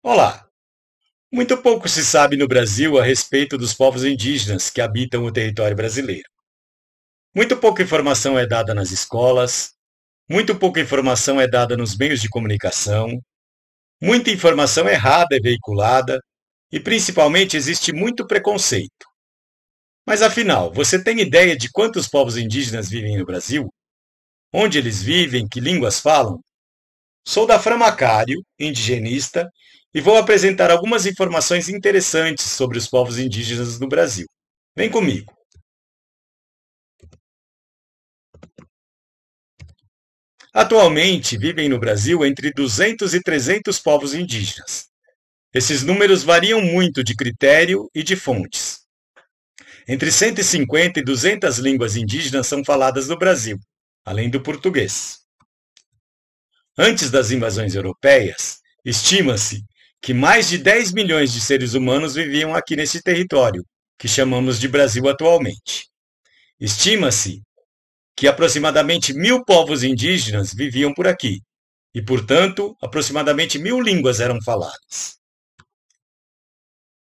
Olá! Muito pouco se sabe no Brasil a respeito dos povos indígenas que habitam o território brasileiro. Muito pouca informação é dada nas escolas, muito pouca informação é dada nos meios de comunicação, muita informação errada é veiculada e, principalmente, existe muito preconceito. Mas afinal, você tem ideia de quantos povos indígenas vivem no Brasil? Onde eles vivem? Que línguas falam? Sou da Framacário, indigenista, e vou apresentar algumas informações interessantes sobre os povos indígenas no Brasil. Vem comigo. Atualmente vivem no Brasil entre 200 e 300 povos indígenas. Esses números variam muito de critério e de fontes. Entre 150 e 200 línguas indígenas são faladas no Brasil, além do português. Antes das invasões europeias, estima-se que mais de 10 milhões de seres humanos viviam aqui nesse território, que chamamos de Brasil atualmente. Estima-se que aproximadamente 1.000 povos indígenas viviam por aqui, e, portanto, aproximadamente 1.000 línguas eram faladas.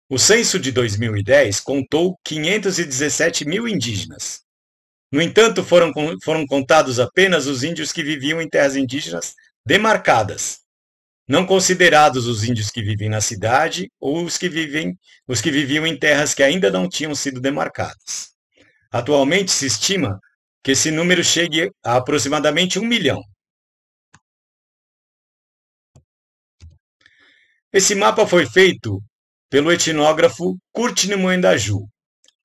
O censo de 2010 contou 517 mil indígenas. No entanto, foram contados apenas os índios que viviam em terras indígenas demarcadas, não considerados os índios que vivem na cidade ou os que viviam em terras que ainda não tinham sido demarcadas. Atualmente se estima que esse número chegue a aproximadamente 1 milhão. Esse mapa foi feito pelo etnógrafo Kurt Moendaju,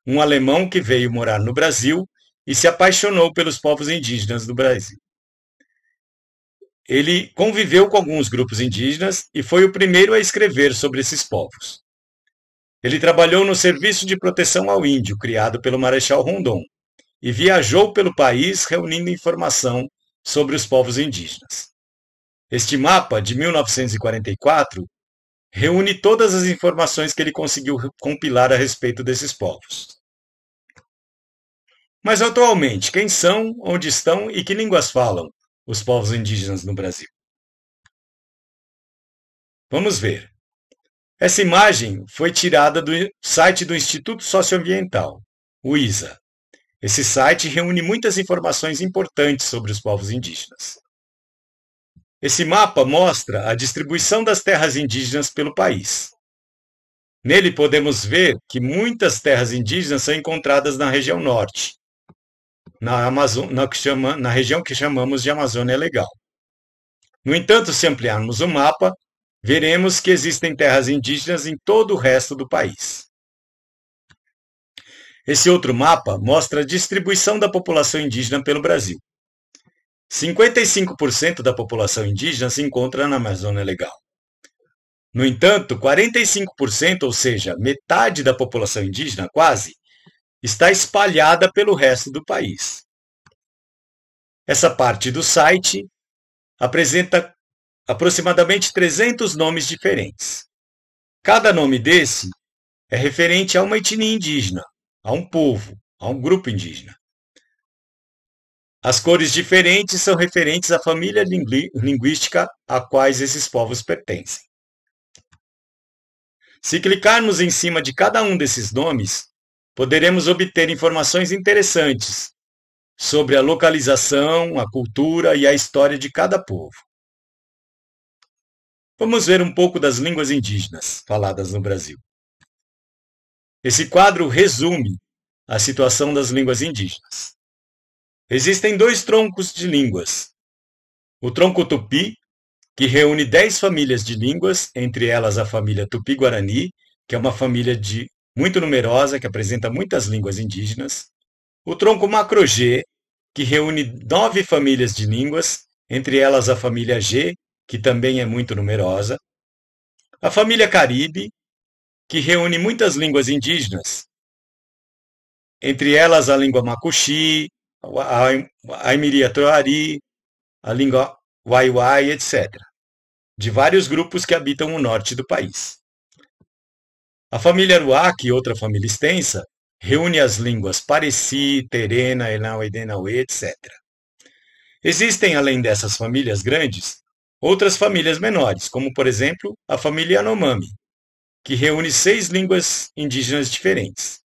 um alemão que veio morar no Brasil e se apaixonou pelos povos indígenas do Brasil. Ele conviveu com alguns grupos indígenas e foi o primeiro a escrever sobre esses povos. Ele trabalhou no Serviço de Proteção ao Índio, criado pelo Marechal Rondon, e viajou pelo país reunindo informação sobre os povos indígenas. Este mapa, de 1944, reúne todas as informações que ele conseguiu compilar a respeito desses povos. Mas atualmente, quem são, onde estão e que línguas falam os povos indígenas no Brasil? Vamos ver. Essa imagem foi tirada do site do Instituto Socioambiental, o ISA. Esse site reúne muitas informações importantes sobre os povos indígenas. Esse mapa mostra a distribuição das terras indígenas pelo país. Nele podemos ver que muitas terras indígenas são encontradas na região norte, na região que chamamos de Amazônia Legal. No entanto, se ampliarmos o mapa, veremos que existem terras indígenas em todo o resto do país. Esse outro mapa mostra a distribuição da população indígena pelo Brasil. 55% da população indígena se encontra na Amazônia Legal. No entanto, 45%, ou seja, metade da população indígena, quase, está espalhada pelo resto do país. Essa parte do site apresenta aproximadamente 300 nomes diferentes. Cada nome desse é referente a uma etnia indígena, a um povo, a um grupo indígena. As cores diferentes são referentes à família linguística a quais esses povos pertencem. Se clicarmos em cima de cada um desses nomes, poderemos obter informações interessantes sobre a localização, a cultura e a história de cada povo. Vamos ver um pouco das línguas indígenas faladas no Brasil. Esse quadro resume a situação das línguas indígenas. Existem 2 troncos de línguas. O tronco tupi, que reúne 10 famílias de línguas, entre elas a família Tupi-Guarani, que é uma família muito numerosa, que apresenta muitas línguas indígenas. O tronco Macro-G, que reúne 9 famílias de línguas, entre elas a família G, que também é muito numerosa. A família Caribe, que reúne muitas línguas indígenas, entre elas a língua Macuxi, a Aimiri-Atuari, a língua Waiwai, etc., de vários grupos que habitam o norte do país. A família Aruac, outra família extensa, reúne as línguas Pareci, Terena, Enauê, etc. Existem, além dessas famílias grandes, outras famílias menores, como por exemplo a família Yanomami, que reúne 6 línguas indígenas diferentes.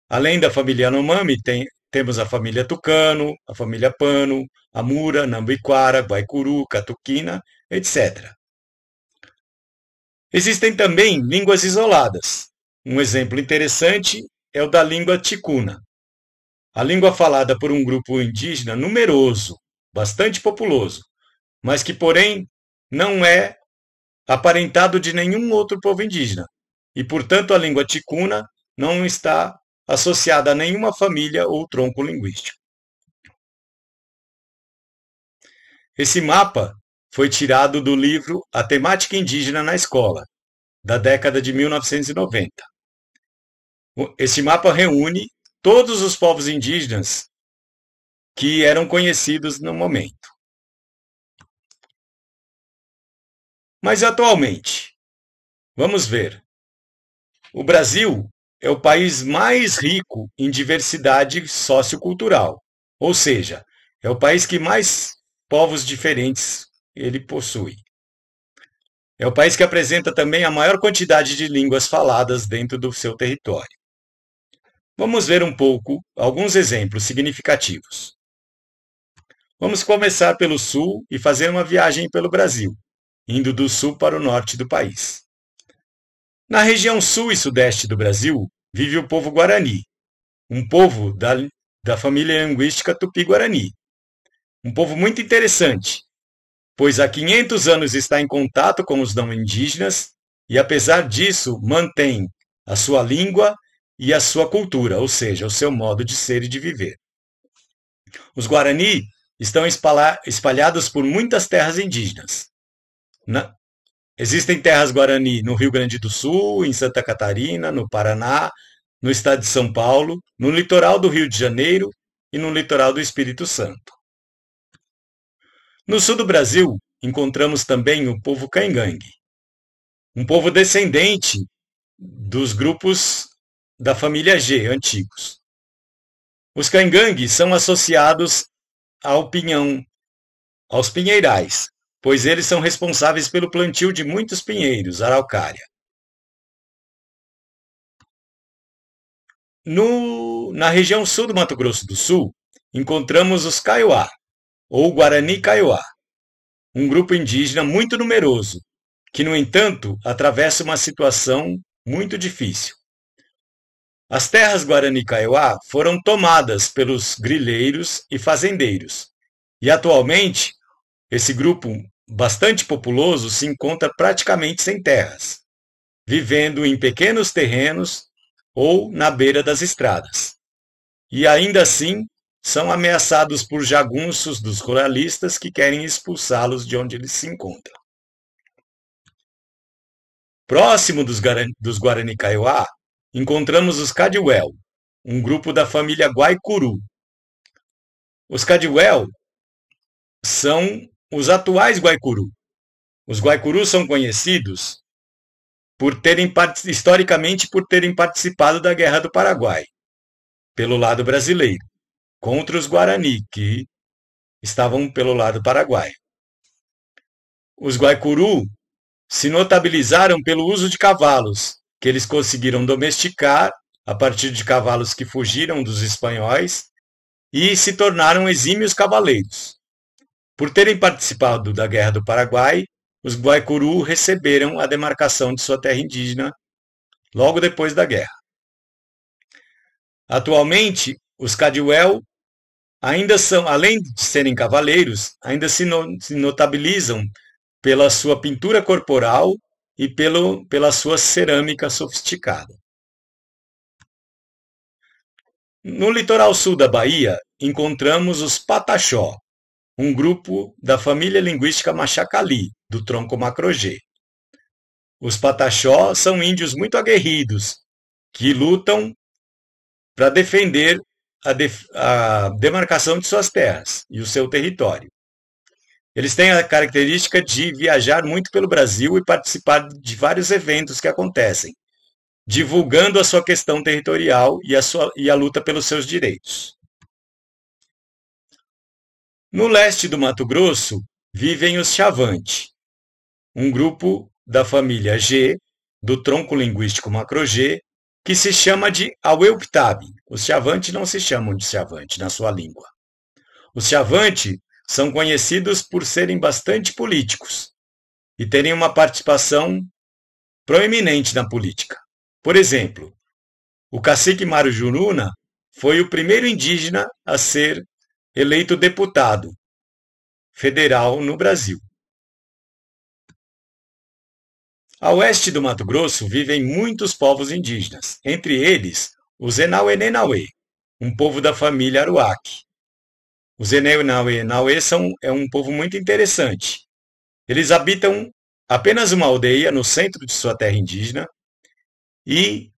Além da família Yanomami, temos a família Tucano, a família Pano, Amura, Nambiquara, Guaicuru, Catuquina, etc. Existem também línguas isoladas. Um exemplo interessante é o da língua ticuna. A língua falada por um grupo indígena numeroso, bastante populoso, mas que, porém, não é aparentado de nenhum outro povo indígena. E, portanto, a língua ticuna não está associada a nenhuma família ou tronco linguístico. Esse mapa foi tirado do livro A Temática Indígena na Escola, da década de 1990. Esse mapa reúne todos os povos indígenas que eram conhecidos no momento. Mas atualmente, vamos ver. O Brasil é o país mais rico em diversidade sociocultural, ou seja, é o país que mais povos diferentes ele possui. É o país que apresenta também a maior quantidade de línguas faladas dentro do seu território. Vamos ver um pouco alguns exemplos significativos. Vamos começar pelo sul e fazer uma viagem pelo Brasil, indo do sul para o norte do país. Na região sul e sudeste do Brasil, vive o povo Guarani, um povo da família linguística Tupi-Guarani. Um povo muito interessante, pois há 500 anos está em contato com os não indígenas e, apesar disso, mantém a sua língua e a sua cultura, ou seja, o seu modo de ser e de viver. Os Guarani estão espalhados por muitas terras indígenas. Existem terras Guarani no Rio Grande do Sul, em Santa Catarina, no Paraná, no estado de São Paulo, no litoral do Rio de Janeiro e no litoral do Espírito Santo. No sul do Brasil, encontramos também o povo Caingangue, um povo descendente dos grupos da família G antigos. Os Caingangue são associados ao pinhão, aos pinheirais, pois eles são responsáveis pelo plantio de muitos pinheiros, araucária. Na região sul do Mato Grosso do Sul, encontramos os Kaiowá, ou Guarani Kaiowá, um grupo indígena muito numeroso, que, no entanto, atravessa uma situação muito difícil. As terras Guarani Kaiowá foram tomadas pelos grileiros e fazendeiros, e atualmente esse grupo bastante populoso se encontra praticamente sem terras, vivendo em pequenos terrenos ou na beira das estradas. E ainda assim são ameaçados por jagunços dos ruralistas que querem expulsá-los de onde eles se encontram. Próximo dos Guarani Kaiowá, encontramos os Kadiwel, um grupo da família Guaicuru. Os Kadiwel são os atuais Guaicuru. Os Guaicuru são conhecidos historicamente por terem participado da Guerra do Paraguai, pelo lado brasileiro, contra os Guarani, que estavam pelo lado paraguaio. Os Guaicuru se notabilizaram pelo uso de cavalos, que eles conseguiram domesticar a partir de cavalos que fugiram dos espanhóis e se tornaram exímios cavaleiros. Por terem participado da Guerra do Paraguai, os Guaicuru receberam a demarcação de sua terra indígena logo depois da guerra. Atualmente, os Kadiwel ainda são, além de serem cavaleiros, ainda se notabilizam pela sua pintura corporal e pela sua cerâmica sofisticada. No litoral sul da Bahia, encontramos os Pataxó, um grupo da família linguística Machacali, do tronco Macro-G. Os Pataxó são índios muito aguerridos, que lutam para defender a demarcação de suas terras e o seu território. Eles têm a característica de viajar muito pelo Brasil e participar de vários eventos que acontecem, divulgando a sua questão territorial e a luta pelos seus direitos. No leste do Mato Grosso, vivem os Chavante, um grupo da família G, do tronco linguístico macro-G, que se chama de Auelptabi. Os Chavante não se chamam de Chavante na sua língua. Os Chavante são conhecidos por serem bastante políticos e terem uma participação proeminente na política. Por exemplo, o cacique Marujuruna foi o primeiro indígena a ser eleito deputado federal no Brasil. A oeste do Mato Grosso vivem muitos povos indígenas, entre eles os Enauê-Nenauê, um povo da família Aruac. Os Enauê-Nenauê é um povo muito interessante. Eles habitam apenas uma aldeia no centro de sua terra indígena e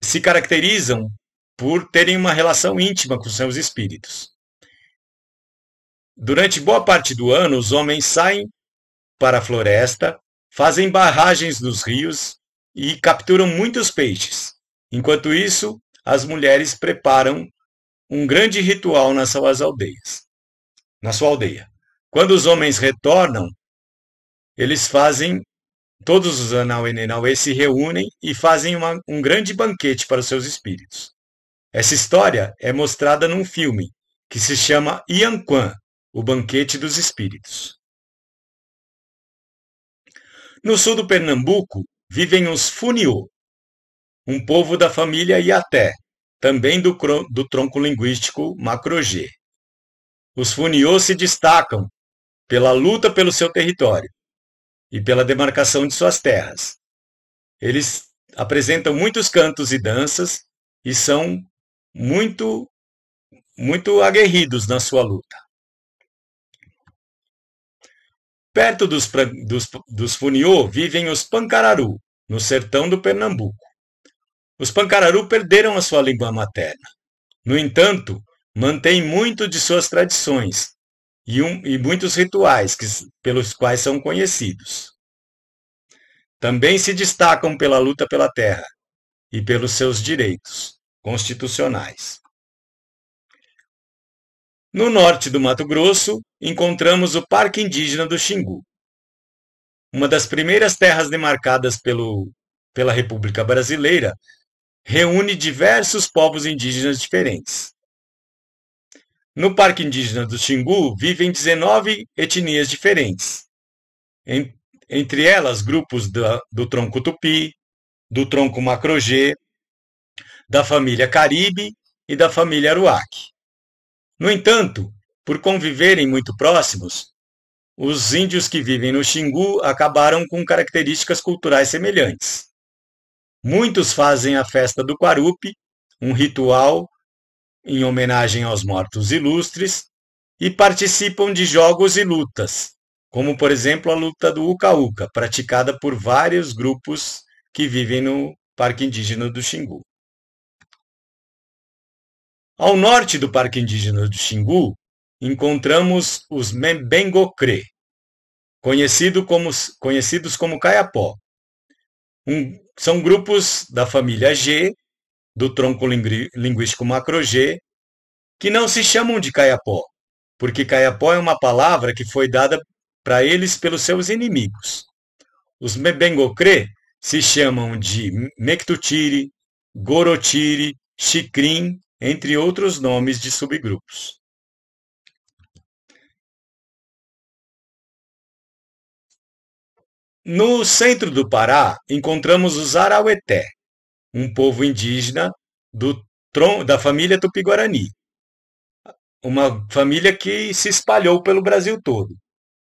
se caracterizam por terem uma relação íntima com seus espíritos. Durante boa parte do ano, os homens saem para a floresta, fazem barragens nos rios e capturam muitos peixes. Enquanto isso, as mulheres preparam um grande ritual nas suas aldeias. Na sua aldeia. Quando os homens retornam, eles fazem, todos os Enauê se reúnem e fazem um grande banquete para os seus espíritos. Essa história é mostrada num filme que se chama Ianquã, o Banquete dos Espíritos. No sul do Pernambuco vivem os Funiô, um povo da família Iaté, também do tronco linguístico macro-G. Os Funiô se destacam pela luta pelo seu território e pela demarcação de suas terras. Eles apresentam muitos cantos e danças e são muito aguerridos na sua luta. Perto dos Funiô vivem os Pancararu, no sertão do Pernambuco. Os Pancararu perderam a sua língua materna. No entanto, mantêm muito de suas tradições e muitos rituais pelos quais são conhecidos. Também se destacam pela luta pela terra e pelos seus direitos constitucionais. No norte do Mato Grosso, encontramos o Parque Indígena do Xingu, uma das primeiras terras demarcadas pela República Brasileira, reúne diversos povos indígenas diferentes. No Parque Indígena do Xingu vivem 19 etnias diferentes, entre elas grupos do tronco Tupi, do tronco macro-G, da família Caribe e da família Aruac. No entanto, por conviverem muito próximos, os índios que vivem no Xingu acabaram com características culturais semelhantes. Muitos fazem a festa do Quarupi, um ritual em homenagem aos mortos ilustres, e participam de jogos e lutas, como por exemplo a luta do Uca-Uca, praticada por vários grupos que vivem no Parque Indígena do Xingu. Ao norte do Parque Indígena do Xingu, encontramos os Mbengocré, conhecidos como Kayapó. São grupos da família G, do tronco linguístico macro-G, que não se chamam de Kayapó, porque Kayapó é uma palavra que foi dada para eles pelos seus inimigos. Os Mbengocré se chamam de Mectutiri, Gorotiri, Xicrim, entre outros nomes de subgrupos. No centro do Pará, encontramos os Araueté, um povo indígena da família Tupi-Guarani, uma família que se espalhou pelo Brasil todo.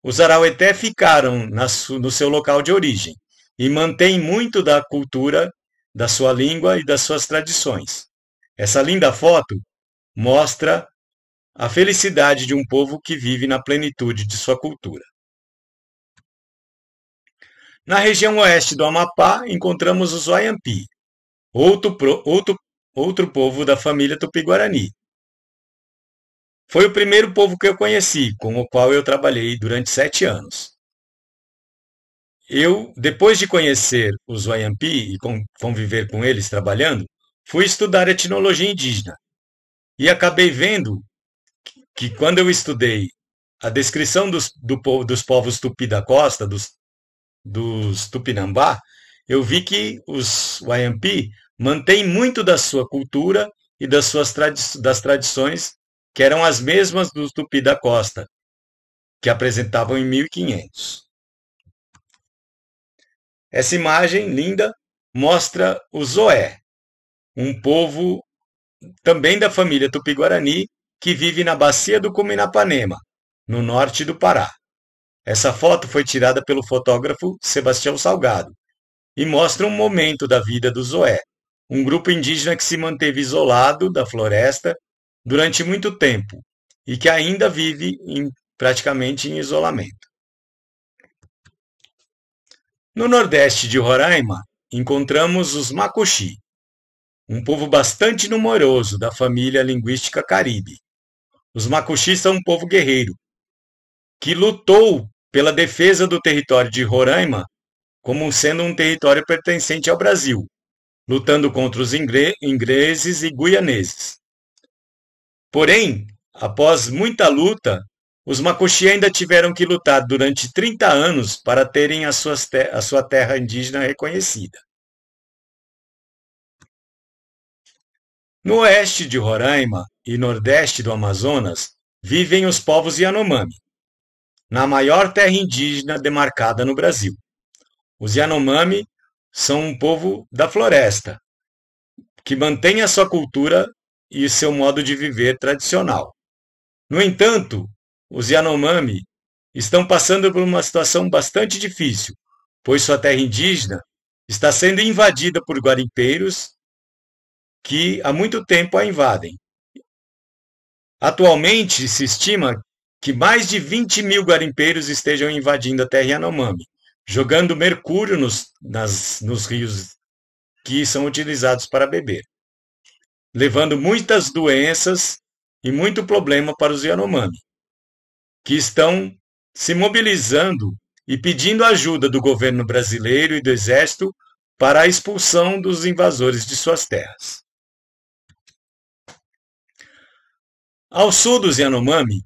Os Araueté ficaram no seu local de origem e mantêm muito da cultura, da sua língua e das suas tradições. Essa linda foto mostra a felicidade de um povo que vive na plenitude de sua cultura. Na região oeste do Amapá, encontramos os Wayampi, outro povo da família Tupi-Guarani. Foi o primeiro povo que eu conheci, com o qual eu trabalhei durante 7 anos. Depois de conhecer os Wayampi e conviver com eles trabalhando, fui estudar etnologia indígena. E acabei vendo que quando eu estudei a descrição dos povos Tupi da costa, dos Tupinambá, eu vi que os Wayampi mantêm muito da sua cultura e das tradições que eram as mesmas dos Tupi da costa, que apresentavam em 1500. Essa imagem linda mostra o Zoé, um povo também da família Tupi-Guarani que vive na bacia do Cuminapanema, no norte do Pará. Essa foto foi tirada pelo fotógrafo Sebastião Salgado e mostra um momento da vida do Zoé, um grupo indígena que se manteve isolado da floresta durante muito tempo e que ainda vive praticamente em isolamento. No nordeste de Roraima, encontramos os Macuxi, um povo bastante numeroso da família linguística Caribe. Os Macuxi são um povo guerreiro, que lutou pela defesa do território de Roraima como sendo um território pertencente ao Brasil, lutando contra os ingleses e guianeses. Porém, após muita luta, os Macuxi ainda tiveram que lutar durante 30 anos para terem a sua terra indígena reconhecida. No oeste de Roraima e nordeste do Amazonas vivem os povos Yanomami, na maior terra indígena demarcada no Brasil. Os Yanomami são um povo da floresta, que mantém a sua cultura e seu modo de viver tradicional. No entanto, os Yanomami estão passando por uma situação bastante difícil, pois sua terra indígena está sendo invadida por garimpeiros que há muito tempo a invadem. Atualmente, se estima que mais de 20 mil garimpeiros estejam invadindo a terra Yanomami, jogando mercúrio nos rios que são utilizados para beber, levando muitas doenças e muito problema para os Yanomami, que estão se mobilizando e pedindo ajuda do governo brasileiro e do exército para a expulsão dos invasores de suas terras. Ao sul dos Yanomami,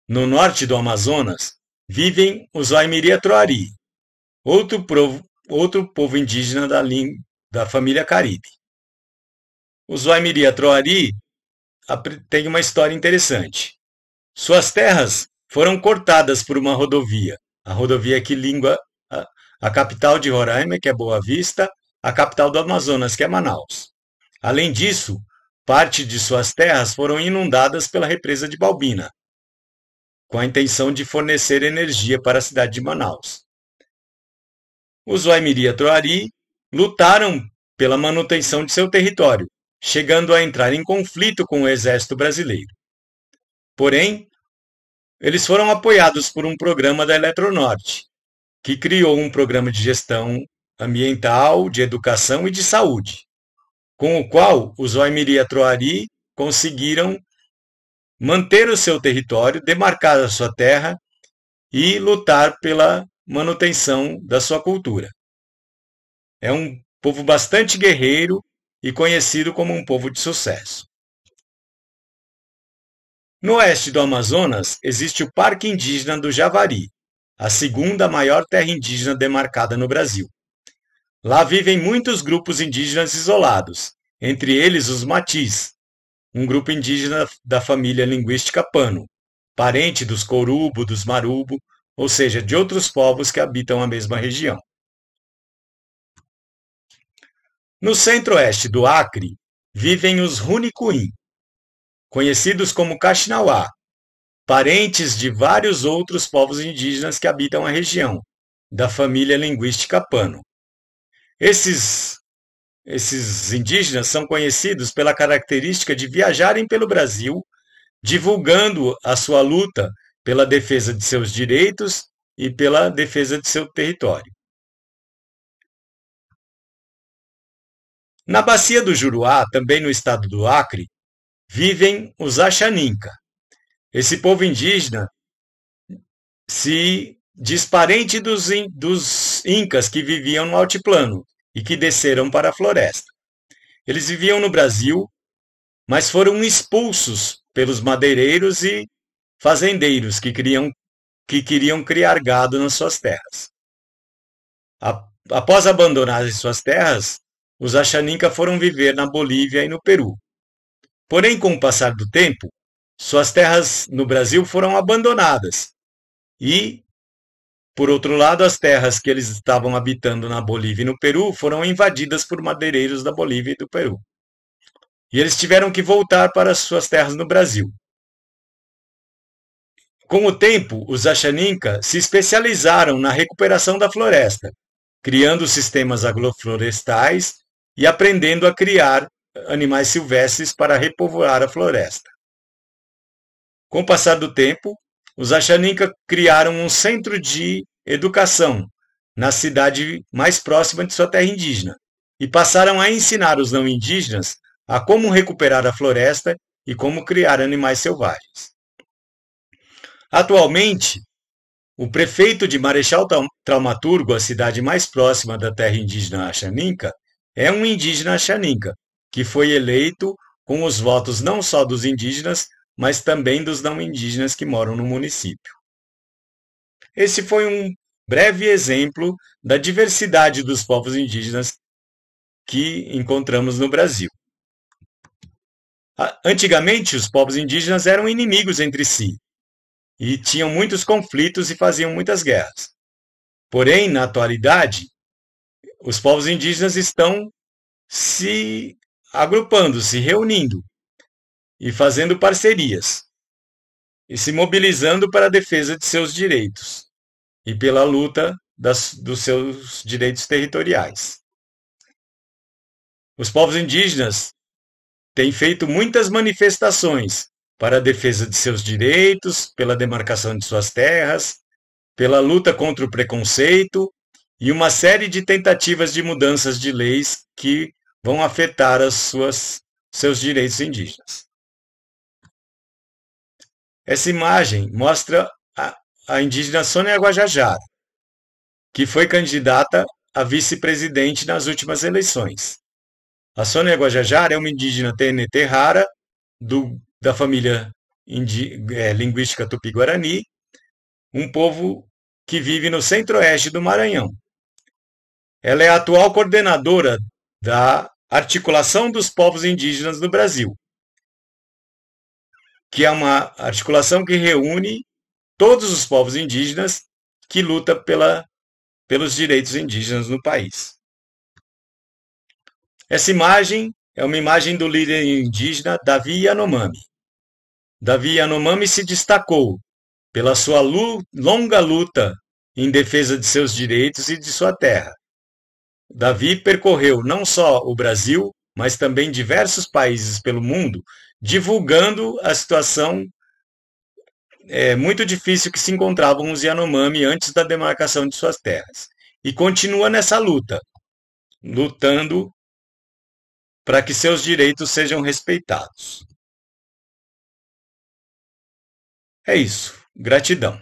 no norte do Amazonas, vivem os Waimiri-Troari, outro povo indígena da família Caribe. Os Waimiri-Troari têm uma história interessante. Suas terras foram cortadas por uma rodovia, a rodovia que liga a capital de Roraima, que é Boa Vista, a capital do Amazonas, que é Manaus. Além disso, parte de suas terras foram inundadas pela represa de Balbina, com a intenção de fornecer energia para a cidade de Manaus. Os Waimiri-Troari lutaram pela manutenção de seu território, chegando a entrar em conflito com o exército brasileiro. Porém, eles foram apoiados por um programa da Eletronorte, que criou um programa de gestão ambiental, de educação e de saúde, com o qual os Waimiri-Troari conseguiram manter o seu território, demarcar a sua terra e lutar pela manutenção da sua cultura. É um povo bastante guerreiro e conhecido como um povo de sucesso. No oeste do Amazonas existe o Parque Indígena do Javari, a segunda maior terra indígena demarcada no Brasil. Lá vivem muitos grupos indígenas isolados, entre eles os Matis, um grupo indígena da família linguística Pano, parente dos Corubo, dos Marubo, ou seja, de outros povos que habitam a mesma região. No centro-oeste do Acre vivem os Runicuim, conhecidos como Kaxinawá, parentes de vários outros povos indígenas que habitam a região, da família linguística Pano. Esses indígenas são conhecidos pela característica de viajarem pelo Brasil, divulgando a sua luta pela defesa de seus direitos e pela defesa de seu território. Na bacia do Juruá, também no estado do Acre, vivem os Axaninca. Esse povo indígena se diz parente dos incas que viviam no altiplano e que desceram para a floresta. Eles viviam no Brasil, mas foram expulsos pelos madeireiros e fazendeiros que queriam que queriam criar gado nas suas terras. Após abandonarem suas terras, os Achaninka foram viver na Bolívia e no Peru. Porém, com o passar do tempo, suas terras no Brasil foram abandonadas e, por outro lado, as terras que eles estavam habitando na Bolívia e no Peru foram invadidas por madeireiros da Bolívia e do Peru. E eles tiveram que voltar para suas terras no Brasil. Com o tempo, os Achaninka se especializaram na recuperação da floresta, criando sistemas agroflorestais e aprendendo a criar animais silvestres para repovoar a floresta. Com o passar do tempo, os Achaninka criaram um centro de educação na cidade mais próxima de sua terra indígena e passaram a ensinar os não indígenas a como recuperar a floresta e como criar animais selvagens. Atualmente, o prefeito de Marechal Thaumaturgo, a cidade mais próxima da terra indígena Achaninka, é um indígena Achaninka, que foi eleito com os votos não só dos indígenas, mas também dos não indígenas que moram no município. Esse foi um breve exemplo da diversidade dos povos indígenas que encontramos no Brasil. Antigamente, os povos indígenas eram inimigos entre si e tinham muitos conflitos e faziam muitas guerras. Porém, na atualidade, os povos indígenas estão se agrupando, se reunindo e fazendo parcerias e se mobilizando para a defesa de seus direitos e pela luta dos seus direitos territoriais. Os povos indígenas têm feito muitas manifestações para a defesa de seus direitos, pela demarcação de suas terras, pela luta contra o preconceito e uma série de tentativas de mudanças de leis que vão afetar seus direitos indígenas. Essa imagem mostra a indígena Sônia Guajajara, que foi candidata a vice-presidente nas últimas eleições. A Sônia Guajajara é uma indígena TNT rara da família linguística Tupi-Guarani, um povo que vive no centro-oeste do Maranhão. Ela é a atual coordenadora da Articulação dos Povos Indígenas do Brasil, que é uma articulação que reúne todos os povos indígenas que lutam pelos direitos indígenas no país. Essa imagem é uma imagem do líder indígena Davi Yanomami. Davi Yanomami se destacou pela sua longa luta em defesa de seus direitos e de sua terra. Davi percorreu não só o Brasil, mas também diversos países pelo mundo, divulgando a situação muito difícil que se encontravam os Yanomami antes da demarcação de suas terras. E continua nessa luta, lutando para que seus direitos sejam respeitados. É isso. Gratidão.